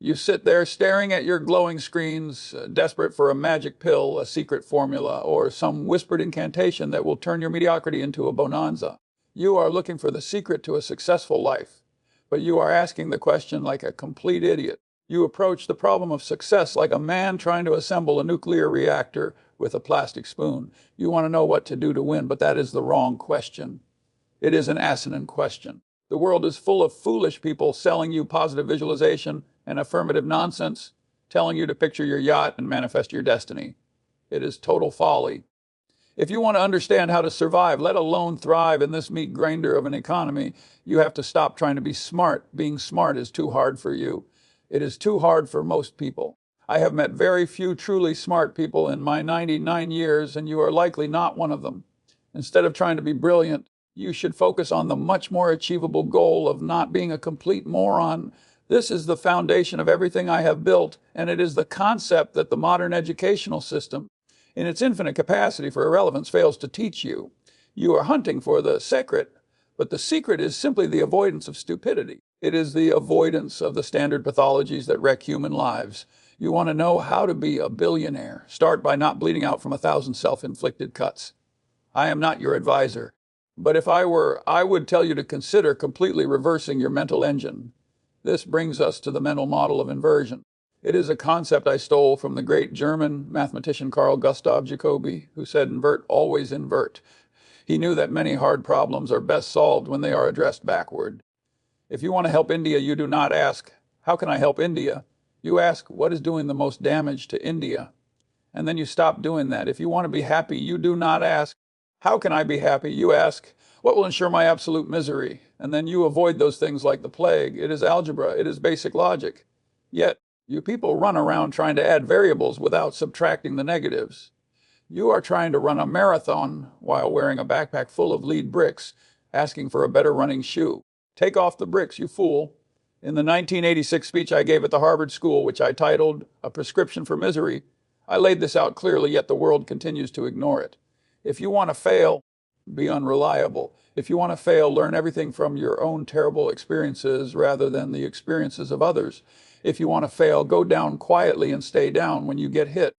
You sit there staring at your glowing screens, desperate for a magic pill, a secret formula, or some whispered incantation that will turn your mediocrity into a bonanza. You are looking for the secret to a successful life, but you are asking the question like a complete idiot. You approach the problem of success like a man trying to assemble a nuclear reactor with a plastic spoon. You want to know what to do to win, but that is the wrong question. It is an asinine question. The world is full of foolish people selling you positive visualization and affirmative nonsense, telling you to picture your yacht and manifest your destiny. It is total folly. If you want to understand how to survive, let alone thrive in this meat grinder of an economy, you have to stop trying to be smart. Being smart is too hard for you. It is too hard for most people. I have met very few truly smart people in my 99 years, and you are likely not one of them. Instead of trying to be brilliant, you should focus on the much more achievable goal of not being a complete moron. This is the foundation of everything I have built, and it is the concept that the modern educational system, in its infinite capacity for irrelevance, fails to teach you. You are hunting for the secret, but the secret is simply the avoidance of stupidity. It is the avoidance of the standard pathologies that wreck human lives. You want to know how to be a billionaire. Start by not bleeding out from 1,000 self-inflicted cuts. I am not your advisor, but if I were, I would tell you to consider completely reversing your mental engine. This brings us to the mental model of inversion. It is a concept I stole from the great German mathematician Carl Gustav Jacobi, who said, "Invert, always invert." He knew that many hard problems are best solved when they are addressed backward. If you want to help India, you do not ask, "How can I help India?" You ask, "What is doing the most damage to India?" And then you stop doing that. If you want to be happy, you do not ask, "How can I be happy?" You ask, "What will ensure my absolute misery?" And then you avoid those things like the plague. It is algebra. It is basic logic. Yet, you people run around trying to add variables without subtracting the negatives. You are trying to run a marathon while wearing a backpack full of lead bricks, asking for a better running shoe. Take off the bricks, you fool. In the 1986 speech I gave at the Harvard School, which I titled "A Prescription for Misery," I laid this out clearly, yet the world continues to ignore it. If you want to fail, be unreliable. If you want to fail, learn everything from your own terrible experiences rather than the experiences of others. If you want to fail, go down quietly and stay down when you get hit.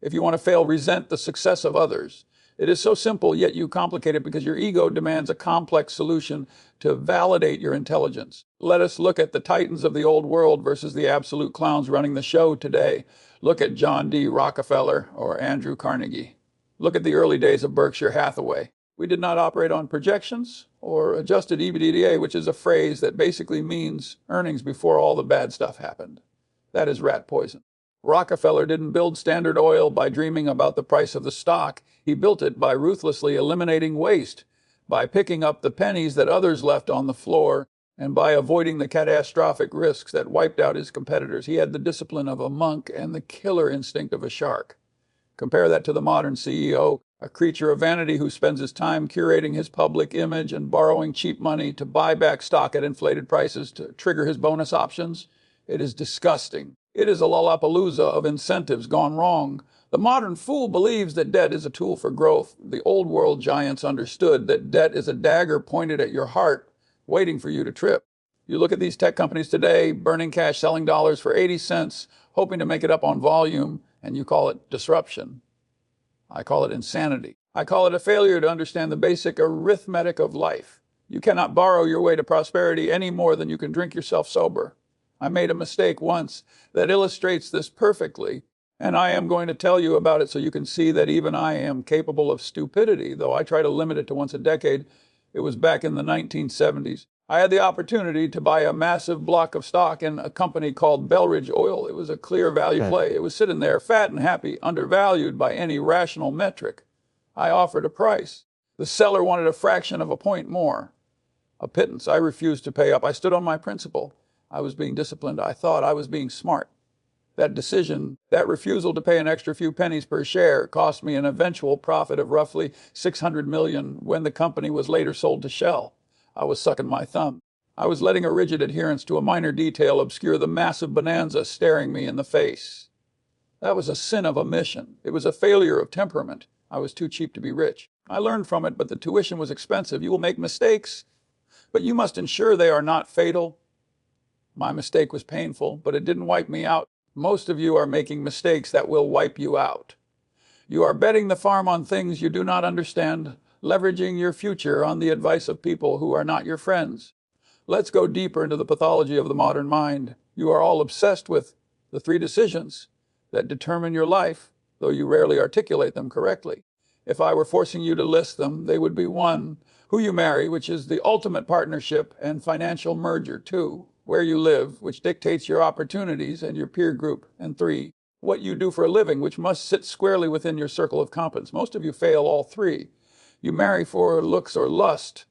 If you want to fail, resent the success of others. It is so simple, yet you complicate it because your ego demands a complex solution to validate your intelligence. Let us look at the titans of the old world versus the absolute clowns running the show today. Look at John D. Rockefeller or Andrew Carnegie. Look at the early days of Berkshire Hathaway. We did not operate on projections or adjusted EBITDA, which is a phrase that basically means earnings before all the bad stuff happened. That is rat poison. Rockefeller didn't build Standard Oil by dreaming about the price of the stock. He built it by ruthlessly eliminating waste, by picking up the pennies that others left on the floor, and by avoiding the catastrophic risks that wiped out his competitors. He had the discipline of a monk and the killer instinct of a shark. Compare that to the modern CEO, a creature of vanity who spends his time curating his public image and borrowing cheap money to buy back stock at inflated prices to trigger his bonus options. It is disgusting. It is a lollapalooza of incentives gone wrong. The modern fool believes that debt is a tool for growth. The old world giants understood that debt is a dagger pointed at your heart, waiting for you to trip. You look at these tech companies today, burning cash, selling dollars for 80 cents, hoping to make it up on volume, and you call it disruption. I call it insanity. I call it a failure to understand the basic arithmetic of life. You cannot borrow your way to prosperity any more than you can drink yourself sober. I made a mistake once that illustrates this perfectly, and I am going to tell you about it so you can see that even I am capable of stupidity, though I try to limit it to once a decade. It was back in the 1970s. I had the opportunity to buy a massive block of stock in a company called Belridge Oil. It was a clear value play. It was sitting there fat and happy, undervalued by any rational metric. I offered a price. The seller wanted a fraction of a point more, a pittance. I refused to pay up. I stood on my principle. I was being disciplined. I thought I was being smart. That decision, that refusal to pay an extra few pennies per share, cost me an eventual profit of roughly $600 million when the company was later sold to Shell. I was sucking my thumb. I was letting a rigid adherence to a minor detail obscure the massive bonanza staring me in the face. That was a sin of omission. It was a failure of temperament. I was too cheap to be rich. I learned from it, but the tuition was expensive. You will make mistakes, but you must ensure they are not fatal. My mistake was painful, but it didn't wipe me out. Most of you are making mistakes that will wipe you out. You are betting the farm on things you do not understand, leveraging your future on the advice of people who are not your friends. Let's go deeper into the pathology of the modern mind. You are all obsessed with the 3 decisions that determine your life, though you rarely articulate them correctly. If I were forcing you to list them, they would be: 1, who you marry, which is the ultimate partnership and financial merger; 2, where you live, which dictates your opportunities and your peer group; and 3, what you do for a living, which must sit squarely within your circle of competence. Most of you fail all 3. You marry for looks or lust,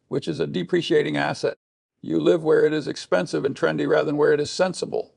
which is a depreciating asset. You live where it is expensive and trendy rather than where it is sensible.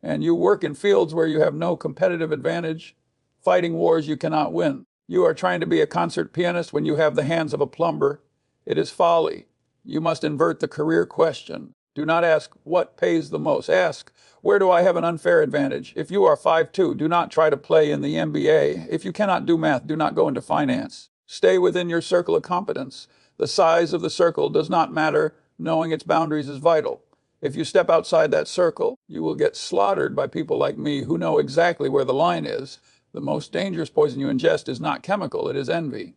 And you work in fields where you have no competitive advantage, fighting wars you cannot win. You are trying to be a concert pianist when you have the hands of a plumber. It is folly. You must invert the career question. Do not ask, what pays the most? Ask, where do I have an unfair advantage? If you are 5'2", do not try to play in the NBA. If you cannot do math, do not go into finance. Stay within your circle of competence. The size of the circle does not matter. Knowing its boundaries is vital. If you step outside that circle, you will get slaughtered by people like me who know exactly where the line is. The most dangerous poison you ingest is not chemical, it is envy.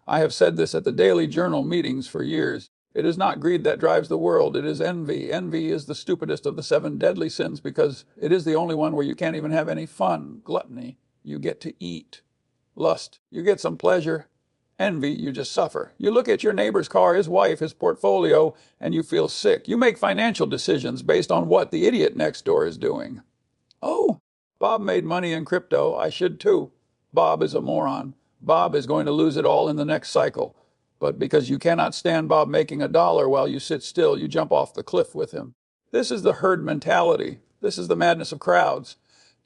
I have said this at the daily journal meetings for years. It is not greed that drives the world, it is envy. Envy is the stupidest of the 7 deadly sins because it is the only one where you can't even have any fun. Gluttony, you get to eat. Lust, you get some pleasure. Envy, you just suffer. You look at your neighbor's car, his wife, his portfolio, and you feel sick. You make financial decisions based on what the idiot next door is doing. Oh, Bob made money in crypto. I should too. Bob is a moron. Bob is going to lose it all in the next cycle. But because you cannot stand Bob making $1 while you sit still, you jump off the cliff with him. This is the herd mentality. This is the madness of crowds.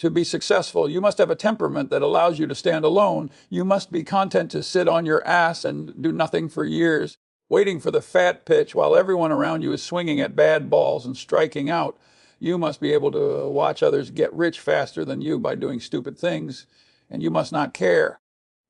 To be successful, you must have a temperament that allows you to stand alone. You must be content to sit on your ass and do nothing for years, waiting for the fat pitch while everyone around you is swinging at bad balls and striking out. You must be able to watch others get rich faster than you by doing stupid things, and you must not care.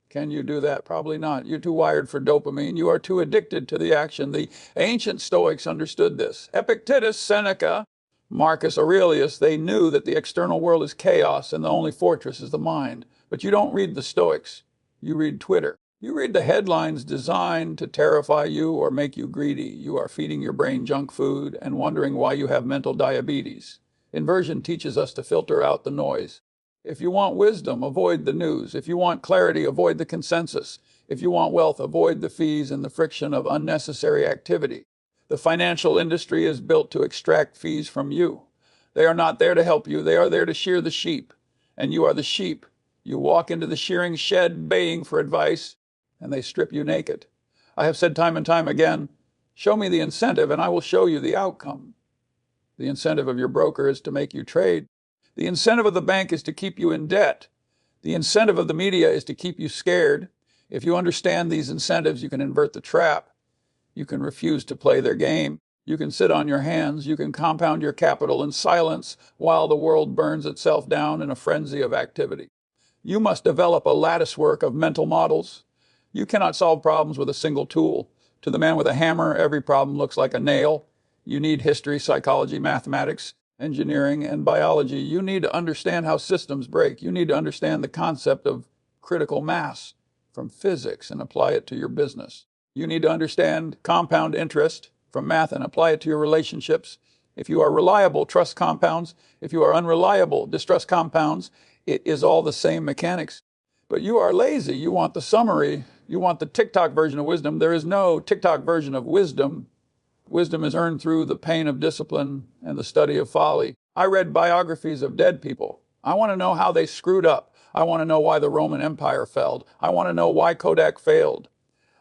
Can you do that? Probably not. You're too wired for dopamine. You are too addicted to the action. The ancient Stoics understood this. Epictetus, Seneca, Marcus Aurelius, they knew that the external world is chaos and the only fortress is the mind. But you don't read the Stoics. You read Twitter. You read the headlines designed to terrify you or make you greedy. You are feeding your brain junk food and wondering why you have mental diabetes. Inversion teaches us to filter out the noise. If you want wisdom, avoid the news. If you want clarity, avoid the consensus. If you want wealth, avoid the fees and the friction of unnecessary activity. The financial industry is built to extract fees from you. They are not there to help you. They are there to shear the sheep. And you are the sheep. You walk into the shearing shed baying for advice, and they strip you naked. I have said time and time again, show me the incentive and I will show you the outcome. The incentive of your broker is to make you trade. The incentive of the bank is to keep you in debt. The incentive of the media is to keep you scared. If you understand these incentives, you can invert the trap. You can refuse to play their game. You can sit on your hands. You can compound your capital in silence while the world burns itself down in a frenzy of activity. You must develop a latticework of mental models. You cannot solve problems with a single tool. To the man with a hammer, every problem looks like a nail. You need history, psychology, mathematics, engineering, and biology. You need to understand how systems break. You need to understand the concept of critical mass from physics and apply it to your business. You need to understand compound interest from math and apply it to your relationships. If you are reliable, trust compounds. If you are unreliable, distrust compounds. It is all the same mechanics. But you are lazy. You want the summary. You want the TikTok version of wisdom. There is no TikTok version of wisdom. Wisdom is earned through the pain of discipline and the study of folly. I read biographies of dead people. I want to know how they screwed up. I want to know why the Roman Empire failed. I want to know why Kodak failed.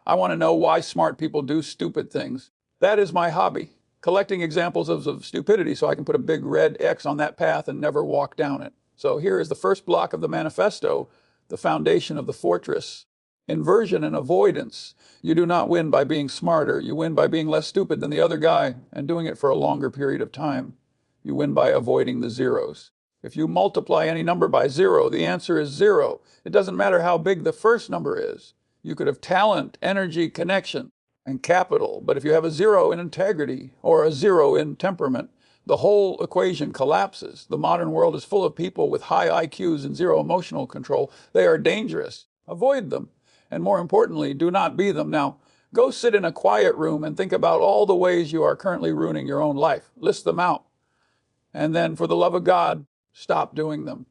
I want to know why smart people do stupid things. That is my hobby, collecting examples of stupidity so I can put a big red X on that path and never walk down it. So here is the first block of the manifesto, the foundation of the fortress. Inversion and avoidance. You do not win by being smarter. You win by being less stupid than the other guy and doing it for a longer period of time. You win by avoiding the zeros. If you multiply any number by 0, the answer is 0. It doesn't matter how big the first number is. You could have talent, energy, connection. and capital. But if you have a zero in integrity or a zero in temperament, the whole equation collapses. The modern world is full of people with high IQs and zero emotional control. They are dangerous. Avoid them. And more importantly, do not be them. Now, go sit in a quiet room and think about all the ways you are currently ruining your own life. List them out. And then, for the love of God, stop doing them.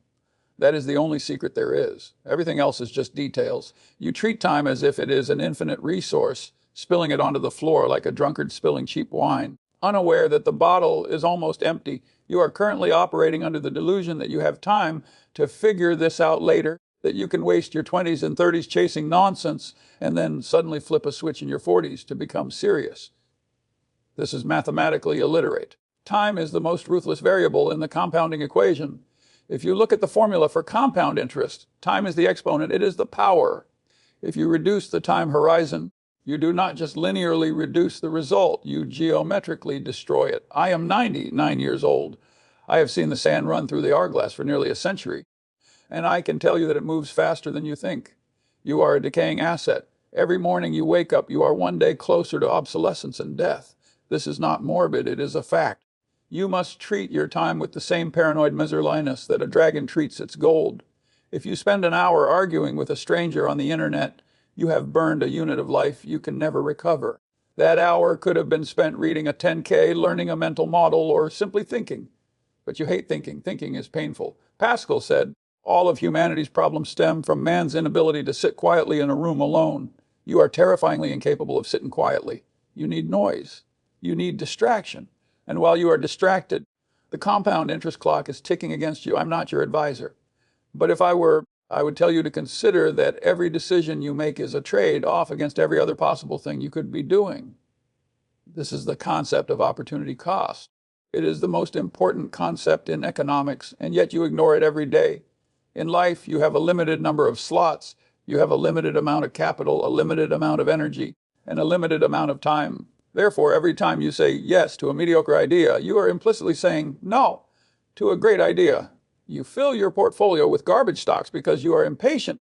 That is the only secret there is. Everything else is just details. You treat time as if it is an infinite resource, spilling it onto the floor like a drunkard spilling cheap wine, unaware that the bottle is almost empty. You are currently operating under the delusion that you have time to figure this out later, that you can waste your 20s and 30s chasing nonsense and then suddenly flip a switch in your 40s to become serious. This is mathematically illiterate. Time is the most ruthless variable in the compounding equation. If you look at the formula for compound interest, time is the exponent, it is the power. If you reduce the time horizon, you do not just linearly reduce the result, you geometrically destroy it. I am 99 years old. I have seen the sand run through the hourglass for nearly a century, and I can tell you that it moves faster than you think. You are a decaying asset. Every morning you wake up, you are one day closer to obsolescence and death. This is not morbid, it is a fact. You must treat your time with the same paranoid miserliness that a dragon treats its gold. If you spend an hour arguing with a stranger on the internet, you have burned a unit of life you can never recover. That hour could have been spent reading a 10K, learning a mental model, or simply thinking. But you hate thinking. Thinking is painful. Pascal said, all of humanity's problems stem from man's inability to sit quietly in a room alone. You are terrifyingly incapable of sitting quietly. You need noise. You need distraction. And while you are distracted, the compound interest clock is ticking against you. I'm not your advisor. But if I were, I would tell you to consider that every decision you make is a trade off against every other possible thing you could be doing. This is the concept of opportunity cost. It is the most important concept in economics, and yet you ignore it every day. In life, you have a limited number of slots. You have a limited amount of capital, a limited amount of energy, and a limited amount of time. Therefore, every time you say yes to a mediocre idea, you are implicitly saying no to a great idea. You fill your portfolio with garbage stocks because you are impatient.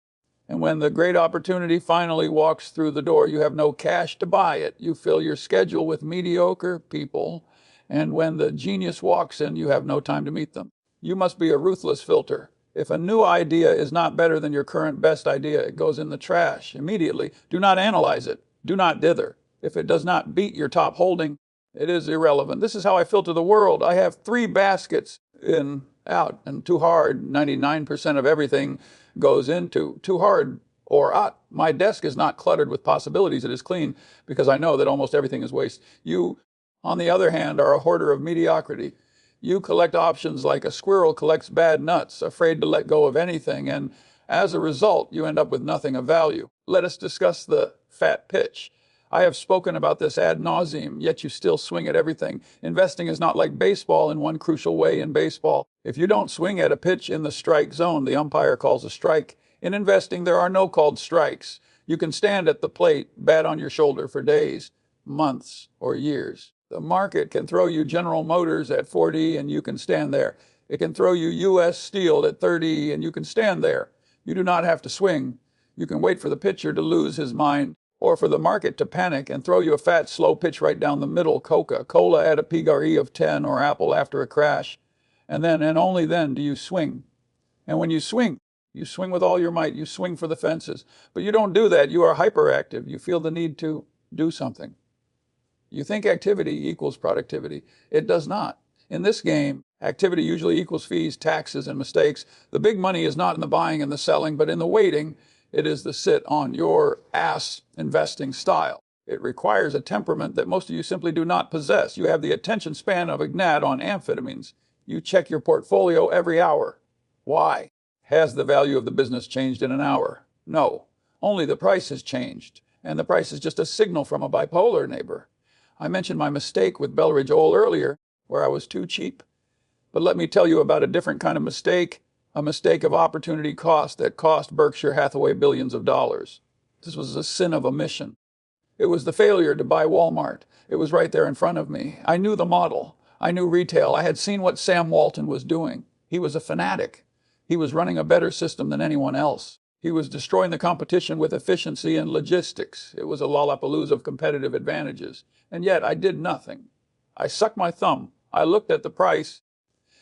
And when the great opportunity finally walks through the door, you have no cash to buy it. You fill your schedule with mediocre people. And when the genius walks in, you have no time to meet them. You must be a ruthless filter. If a new idea is not better than your current best idea, it goes in the trash immediately. Do not analyze it. Do not dither. If it does not beat your top holding, it is irrelevant. This is how I filter the world. I have 3 baskets in, out, and too hard. 99% of everything goes into too hard or out. My desk is not cluttered with possibilities. It is clean because I know that almost everything is waste. You, on the other hand, are a hoarder of mediocrity. You collect options like a squirrel collects bad nuts, afraid to let go of anything, and as a result, you end up with nothing of value. Let us discuss the fat pitch. I have spoken about this ad nauseum, yet you still swing at everything. Investing is not like baseball in one crucial way in baseball. If you don't swing at a pitch in the strike zone, the umpire calls a strike. In investing, there are no called strikes. You can stand at the plate, bat on your shoulder for days, months, or years. The market can throw you General Motors at 40 and you can stand there. It can throw you U.S. Steel at 30 and you can stand there. You do not have to swing. You can wait for the pitcher to lose his mind, or for the market to panic and throw you a fat, slow pitch right down the middle, Coca-Cola at a PRE of 10 or Apple after a crash. And then, and only then, do you swing. And when you swing with all your might. You swing for the fences. But you don't do that. You are hyperactive. You feel the need to do something. You think activity equals productivity. It does not. In this game, activity usually equals fees, taxes, and mistakes. The big money is not in the buying and the selling, but in the waiting. It is the sit on your ass investing style. It requires a temperament that most of you simply do not possess. You have the attention span of a gnat on amphetamines. You check your portfolio every hour. Why? Has the value of the business changed in an hour? No. Only the price has changed. And the price is just a signal from a bipolar neighbor. I mentioned my mistake with Belridge Oil earlier, where I was too cheap. But let me tell you about a different kind of mistake, a mistake of opportunity cost that cost Berkshire Hathaway billions of dollars. This was a sin of omission. It was the failure to buy Walmart. It was right there in front of me. I knew the model. I knew retail. I had seen what Sam Walton was doing. He was a fanatic. He was running a better system than anyone else. He was destroying the competition with efficiency and logistics. It was a lollapalooza of competitive advantages. And yet I did nothing. I sucked my thumb. I looked at the price,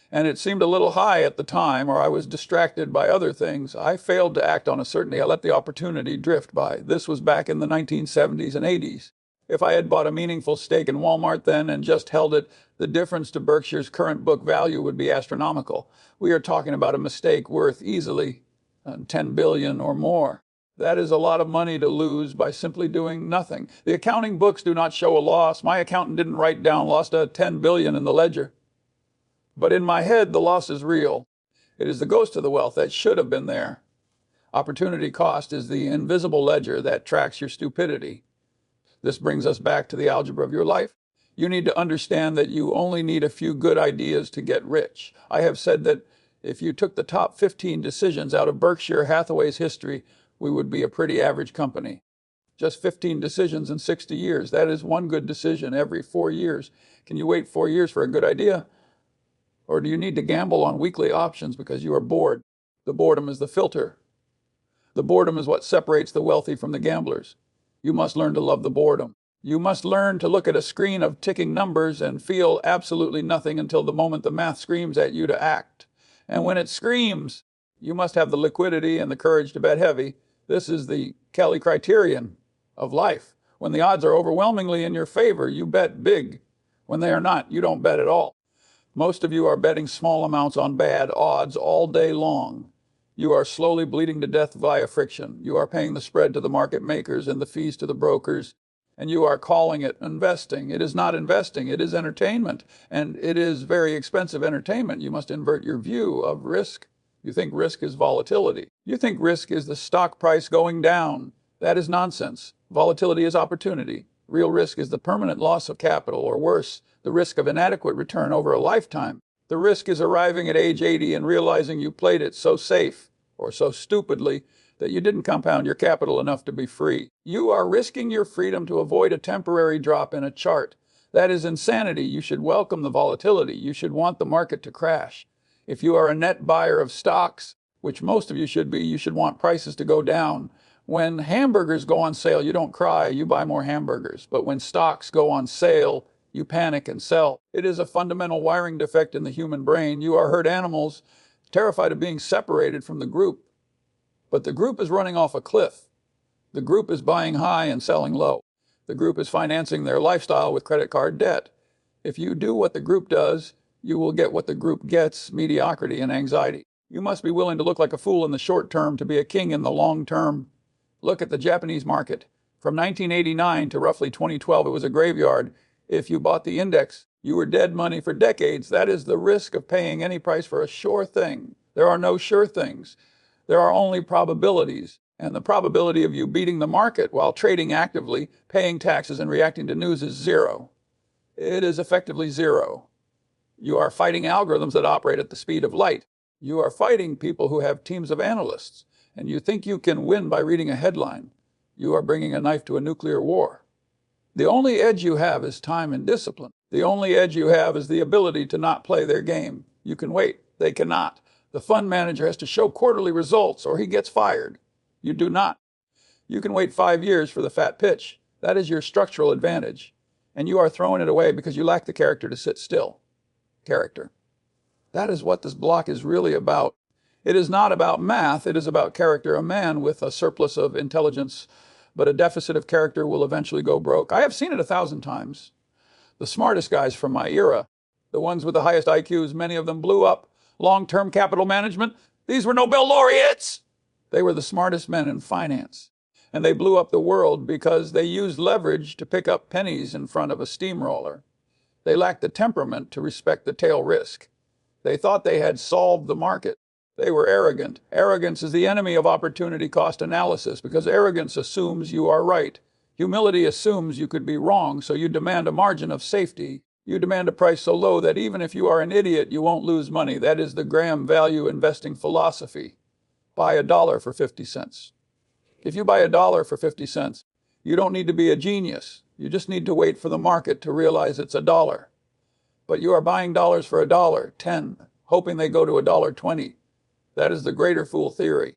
and it seemed a little high at the time, or I was distracted by other things. I failed to act on a certainty. I let the opportunity drift by. This was back in the 1970s and 80s. If I had bought a meaningful stake in Walmart then and just held it, the difference to Berkshire's current book value would be astronomical. We are talking about a mistake worth easily 10 billion or more. That is a lot of money to lose by simply doing nothing. The accounting books do not show a loss. My accountant didn't write down lost 10 billion in the ledger. But in my head, the loss is real. It is the ghost of the wealth that should have been there. Opportunity cost is the invisible ledger that tracks your stupidity. This brings us back to the algebra of your life. You need to understand that you only need a few good ideas to get rich. I have said that if you took the top 15 decisions out of Berkshire Hathaway's history, we would be a pretty average company. Just 15 decisions in 60 years. That is one good decision every 4 years. Can you wait 4 years for a good idea? Or do you need to gamble on weekly options because you are bored? The boredom is the filter. The boredom is what separates the wealthy from the gamblers. You must learn to love the boredom. You must learn to look at a screen of ticking numbers and feel absolutely nothing until the moment the math screams at you to act. And when it screams, you must have the liquidity and the courage to bet heavy. This is the Kelly criterion of life. When the odds are overwhelmingly in your favor, you bet big. When they are not, you don't bet at all. Most of you are betting small amounts on bad odds all day long. You are slowly bleeding to death via friction. You are paying the spread to the market makers and the fees to the brokers, and you are calling it investing. It is not investing, it is entertainment, and it is very expensive entertainment. You must invert your view of risk. You think risk is volatility. You think risk is the stock price going down. That is nonsense. Volatility is opportunity. Real risk is the permanent loss of capital, or worse, the risk of inadequate return over a lifetime. The risk is arriving at age 80 and realizing you played it so safe or so stupidly that you didn't compound your capital enough to be free. You are risking your freedom to avoid a temporary drop in a chart. That is insanity. You should welcome the volatility. You should want the market to crash. If you are a net buyer of stocks, which most of you should be, you should want prices to go down. When hamburgers go on sale, you don't cry, you buy more hamburgers. But when stocks go on sale, you panic and sell. It is a fundamental wiring defect in the human brain. You are herd animals, terrified of being separated from the group. But the group is running off a cliff. The group is buying high and selling low. The group is financing their lifestyle with credit card debt. If you do what the group does, you will get what the group gets, mediocrity and anxiety. You must be willing to look like a fool in the short term to be a king in the long term. Look at the Japanese market. From 1989 to roughly 2012, it was a graveyard. If you bought the index, you were dead money for decades. That is the risk of paying any price for a sure thing. There are no sure things. There are only probabilities. And the probability of you beating the market while trading actively, paying taxes, and reacting to news is zero. It is effectively zero. You are fighting algorithms that operate at the speed of light. You are fighting people who have teams of analysts. And you think you can win by reading a headline. You are bringing a knife to a nuclear war. The only edge you have is time and discipline. The only edge you have is the ability to not play their game. You can wait. They cannot. The fund manager has to show quarterly results or he gets fired. You do not. You can wait 5 years for the fat pitch. That is your structural advantage. And you are throwing it away because you lack the character to sit still. Character. That is what this block is really about. It is not about math. It is about character. A man with a surplus of intelligence but a deficit of character will eventually go broke. I have seen it 1,000 times. The smartest guys from my era, the ones with the highest IQs, many of them blew up. Long-term capital management, these were Nobel laureates. They were the smartest men in finance. And they blew up the world because they used leverage to pick up pennies in front of a steamroller. They lacked the temperament to respect the tail risk. They thought they had solved the market. They were arrogant. Arrogance is the enemy of opportunity cost analysis because arrogance assumes you are right. Humility assumes you could be wrong, so you demand a margin of safety. You demand a price so low that even if you are an idiot, you won't lose money. That is the Graham value investing philosophy. Buy $1 for 50 cents. If you buy $1 for 50 cents, you don't need to be a genius. You just need to wait for the market to realize it's $1. But you are buying dollars for $1, 10, hoping they go to $1.20. That is the greater fool theory.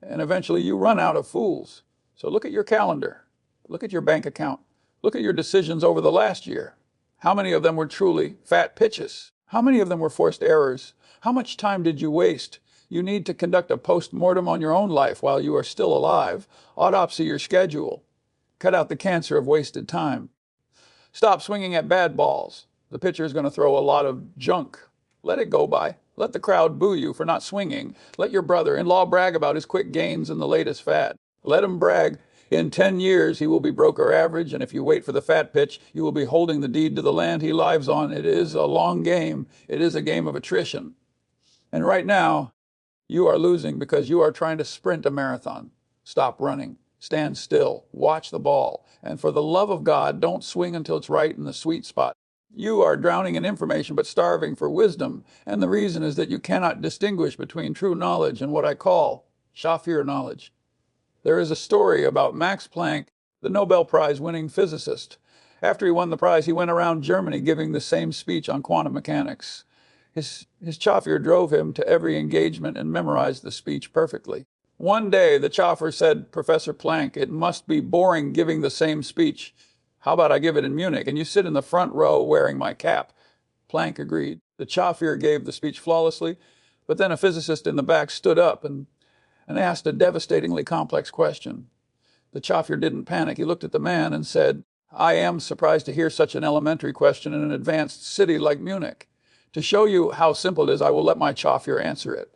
and eventually you run out of fools. So look at your calendar. Look at your bank account. Look at your decisions over the last year. How many of them were truly fat pitches? How many of them were forced errors? How much time did you waste? You need to conduct a post-mortem on your own life while you are still alive. Autopsy your schedule. Cut out the cancer of wasted time. Stop swinging at bad balls. The pitcher is going to throw a lot of junk. Let it go by. Let the crowd boo you for not swinging. Let your brother-in-law brag about his quick gains and the latest fad. Let him brag. In 10 years, he will be broke or average, and if you wait for the fat pitch, you will be holding the deed to the land he lives on. It is a long game. It is a game of attrition. And right now, you are losing because you are trying to sprint a marathon. Stop running. Stand still. Watch the ball. And for the love of God, don't swing until it's right in the sweet spot. You are drowning in information but starving for wisdom. And the reason is that you cannot distinguish between true knowledge and what I call Shafir knowledge. There is a story about Max Planck, the Nobel Prize winning physicist. After he won the prize, he went around Germany giving the same speech on quantum mechanics. His chauffeur drove him to every engagement and memorized the speech perfectly. One day, the chauffeur said, "Professor Planck, it must be boring giving the same speech. How about I give it in Munich, and you sit in the front row wearing my cap?" Planck agreed. The chauffeur gave the speech flawlessly, but then a physicist in the back stood up and asked a devastatingly complex question. The chauffeur didn't panic. He looked at the man and said, "I am surprised to hear such an elementary question in an advanced city like Munich. To show you how simple it is, I will let my chauffeur answer it."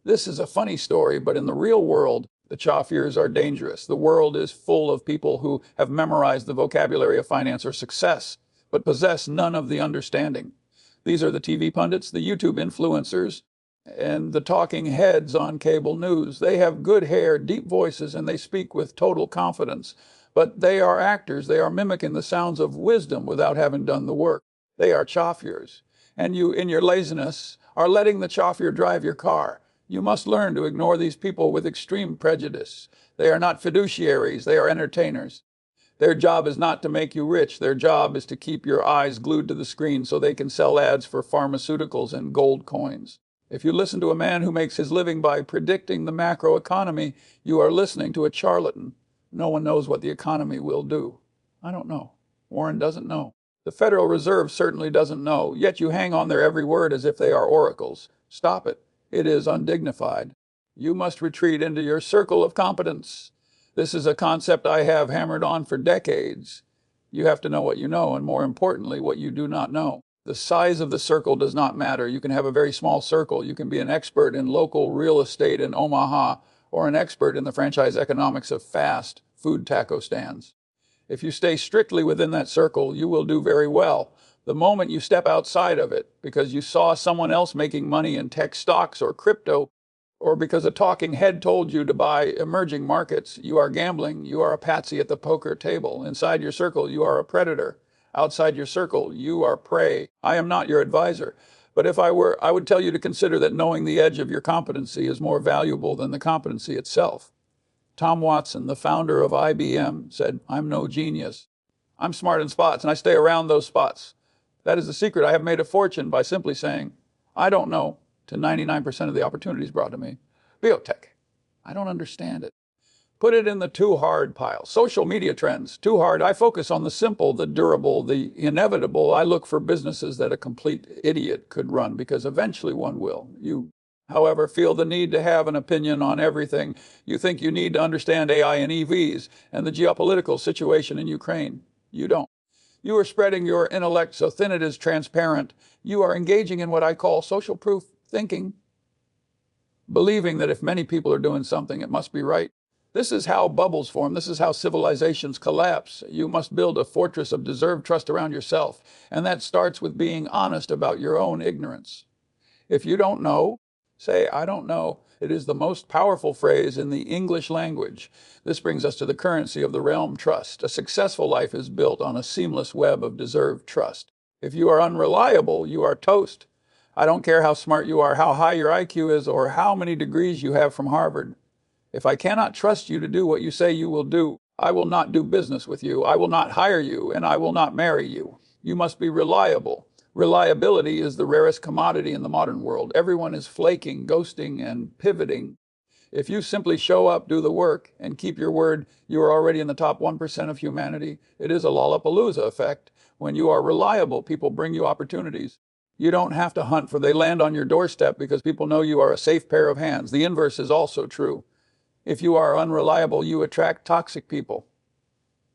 This is a funny story, but in the real world, the chauffeurs are dangerous. The world is full of people who have memorized the vocabulary of finance or success, but possess none of the understanding. These are the TV pundits, the YouTube influencers, and the talking heads on cable news. They have good hair, deep voices, and they speak with total confidence. But they are actors. They are mimicking the sounds of wisdom without having done the work. They are chauffeurs. And you, in your laziness, are letting the chauffeur drive your car. You must learn to ignore these people with extreme prejudice. They are not fiduciaries. They are entertainers. Their job is not to make you rich. Their job is to keep your eyes glued to the screen so they can sell ads for pharmaceuticals and gold coins. If you listen to a man who makes his living by predicting the macroeconomy, you are listening to a charlatan. No one knows what the economy will do. I don't know. Warren doesn't know. The Federal Reserve certainly doesn't know, yet you hang on their every word as if they are oracles. Stop it. It is undignified. You must retreat into your circle of competence. This is a concept I have hammered on for decades. You have to know what you know, and more importantly, what you do not know. The size of the circle does not matter. You can have a very small circle. You can be an expert in local real estate in Omaha or an expert in the franchise economics of fast food taco stands. If you stay strictly within that circle, you will do very well. The moment you step outside of it, because you saw someone else making money in tech stocks or crypto, or because a talking head told you to buy emerging markets, you are gambling. You are a patsy at the poker table. Inside your circle, you are a predator. Outside your circle, you are prey. I am not your advisor, but if I were, I would tell you to consider that knowing the edge of your competency is more valuable than the competency itself. Tom Watson, the founder of IBM, said, "I'm no genius. I'm smart in spots, and I stay around those spots. That is the secret. I have made a fortune by simply saying, I don't know, to 99% of the opportunities brought to me. Biotech. I don't understand it. Put it in the too hard pile. Social media trends, too hard. I focus on the simple, the durable, the inevitable. I look for businesses that a complete idiot could run because eventually one will. You, however, feel the need to have an opinion on everything. You think you need to understand AI and EVs and the geopolitical situation in Ukraine. You don't. You are spreading your intellect so thin it is transparent. You are engaging in what I call social proof thinking, believing that if many people are doing something, it must be right. This is how bubbles form. This is how civilizations collapse. You must build a fortress of deserved trust around yourself, and that starts with being honest about your own ignorance. If you don't know, say, I don't know. It is the most powerful phrase in the English language. This brings us to the currency of the realm trust. A successful life is built on a seamless web of deserved trust. If you are unreliable, you are toast. I don't care how smart you are, how high your IQ is, or how many degrees you have from Harvard. If I cannot trust you to do what you say you will do, I will not do business with you. I will not hire you, and I will not marry you. You must be reliable. Reliability is the rarest commodity in the modern world. Everyone is flaking, ghosting, and pivoting. If you simply show up, do the work, and keep your word, you are already in the top 1% of humanity. It is a Lollapalooza effect. When you are reliable, people bring you opportunities. You don't have to hunt for they land on your doorstep because people know you are a safe pair of hands. The inverse is also true. If you are unreliable, you attract toxic people.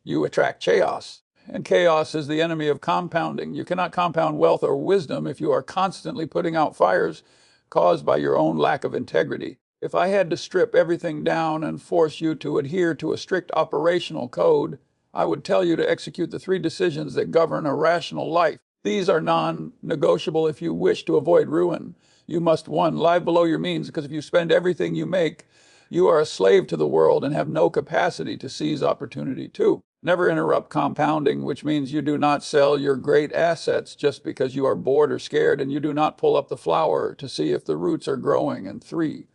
You attract chaos. And chaos is the enemy of compounding. You cannot compound wealth or wisdom if you are constantly putting out fires caused by your own lack of integrity. If I had to strip everything down and force you to adhere to a strict operational code, I would tell you to execute the 3 decisions that govern a rational life. These are non-negotiable if you wish to avoid ruin. You must, 1, live below your means, because if you spend everything you make, you are a slave to the world and have no capacity to seize opportunity. 2, never interrupt compounding, which means you do not sell your great assets just because you are bored or scared, and you do not pull up the flower to see if the roots are growing. And 3,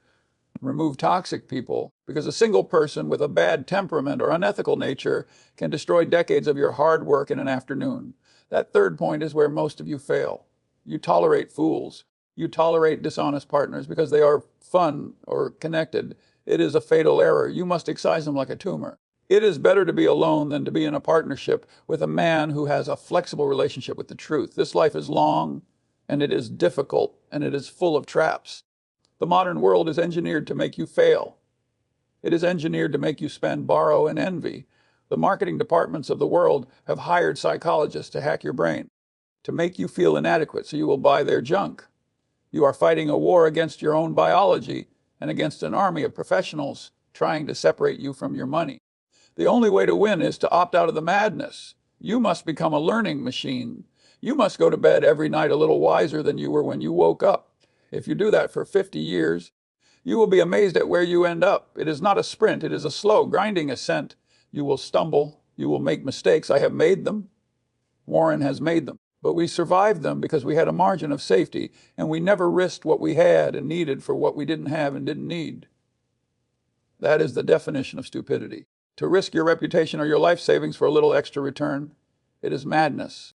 remove toxic people, because a single person with a bad temperament or unethical nature can destroy decades of your hard work in an afternoon. That 3rd point is where most of you fail. You tolerate fools. You tolerate dishonest partners because they are fun or connected. It is a fatal error. You must excise them like a tumor. It is better to be alone than to be in a partnership with a man who has a flexible relationship with the truth. This life is long, and it is difficult, and it is full of traps. The modern world is engineered to make you fail. It is engineered to make you spend, borrow, and envy. The marketing departments of the world have hired psychologists to hack your brain, to make you feel inadequate so you will buy their junk. You are fighting a war against your own biology and against an army of professionals trying to separate you from your money. The only way to win is to opt out of the madness. You must become a learning machine. You must go to bed every night a little wiser than you were when you woke up. If you do that for 50 years, you will be amazed at where you end up. It is not a sprint. It is a slow, grinding ascent. You will stumble. You will make mistakes. I have made them. Warren has made them. But we survived them because we had a margin of safety, and we never risked what we had and needed for what we didn't have and didn't need. That is the definition of stupidity. To risk your reputation or your life savings for a little extra return, it is madness.